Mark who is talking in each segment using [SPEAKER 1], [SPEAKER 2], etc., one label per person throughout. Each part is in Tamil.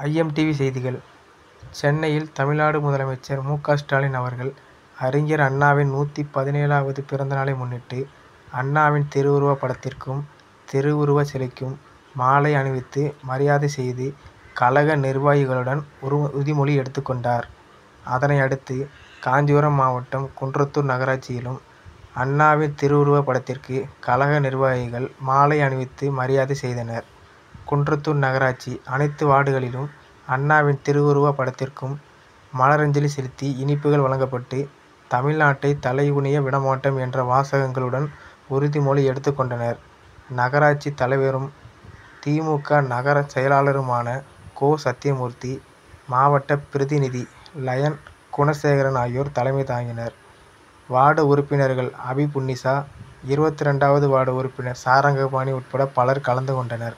[SPEAKER 1] ஐஎம்டிவி செய்திகள் சென்னையில் தமிழ்நாடு முதலமைச்சர் மு.க.ஸ்டாலின் அவர்கள் அறிஞர் அண்ணாவின் 117வது பிறந்தநாளை முன்னிட்டு அண்ணாவின் திருவுருவப் படத்திற்கும் திருவுருவச் சிலைக்கும் மாலை அணிவித்து மரியாதை செய்து கழக நிர்வாகிகளுடன் உறுதிமொழி எடுத்துக் கொண்டார். அதனை அடுத்து காஞ்சிபுரம் மாவட்டம் குன்றத்தூர் நகராட்சியிலும் அண்ணாவின் திருவுருவப் படத்திற்கு கழக நிர்வாகிகள் மாலை அணிவித்து மரியாதை செய்தனர். குன்றத்தூர் நகராட்சி அனைத்து வார்டுகளிலும் அண்ணாவின் திருவுருவப் படத்திற்கும் மலரஞ்சலி செலுத்தி இனிப்புகள் வழங்கப்பட்டு தமிழ்நாட்டை தலைகுனிய விடமாட்டோம் என்ற வாசகங்களுடன் உறுதிமொழி எடுத்துக் கொண்டனர். நகராட்சி தலைவரும் தி.மு.க. நகர செயலாளருமான கோ. சத்தியமூர்த்தி, மாவட்ட பிரதிநிதி லயன் குணசேகரன் ஆகியோர் தலைமை தாங்கினர். வார்டு உறுப்பினர்கள் அபிபுன்னிசா, 22வது வார்டு உறுப்பினர் சாரங்கபாணி உட்பட பலர் கலந்து கொண்டனர்.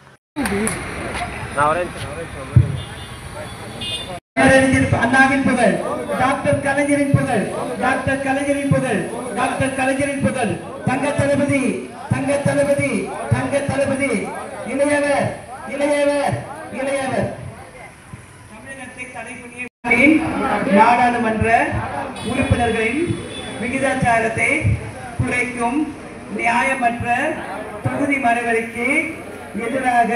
[SPEAKER 2] அண்ணாவின் புகழ், டாக்டர் கலைஞரின் புகழ், டாக்டர் கலைஞரின் புகழ், டாக்டர் கலைஞரின் புகழ், தங்க தளபதி, தங்க தளபதி, தங்க தளபதி, இளையவர், இளையவர், இளையவர். தமிழகத்தை தலைகுனிய நாடாளுமன்ற உறுப்பினர்களின் விகிதாச்சாரத்தை குறைக்கும் நியாயமற்ற தொகுதி மறுவரைக்கு எதிராக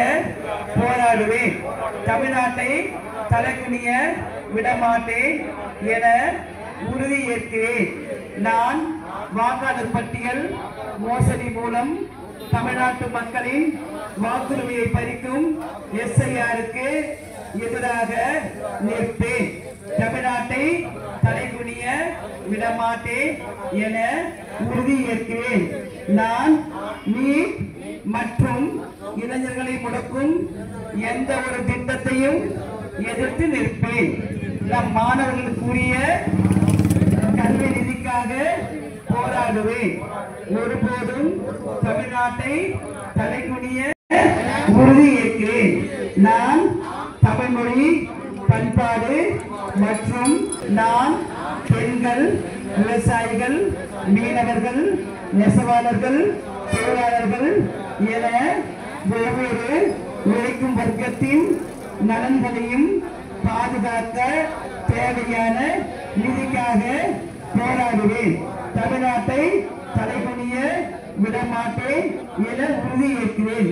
[SPEAKER 2] போராடுவேன். தமிழ்நாட்டை தலைகுனிய விடமாட்டேன் என உறுதியேற்கிறேன். நான் வாக்காளர் பட்டியல் மோசடி மூலம் தமிழ்நாட்டு மக்களின் வாக்குரிமையை பறிக்கும் எஸ்ஐஆருக்கு எதிராக நிற்பேன். தமிழ்நாட்டை தலைகுனிய விடமாட்டேன் என உறுதியேற்கிறேன். நான் நீட் மற்றும் இளைஞர்களை முடக்கும் எந்த ஒரு திட்டத்தையும் எதிர்த்து நிற்பேன். நம் மாணவர்களுக்குரிய கல்வி நிதிக்காக போராடுவேன். ஒருபோதும் தமிழ்நாட்டை தலைகுனிய உறுதியேற்கிறேன். நான் தமிழ்மொழி, பண்பாடு மற்றும் நான் பெண்கள், விவசாயிகள், மீனவர்கள், நெசவாளர்கள், தொழிலாளர்கள் என ஒவ்வொரு உழைக்கும் வர்க்கத்தின் நலன்களையும் பாதுகாக்க தேவையான நிதிக்காக போராடுவேன். தமிழ்நாட்டை தலைகுனிய விடமாட்டேன் என உறுதியேற்கிறேன்.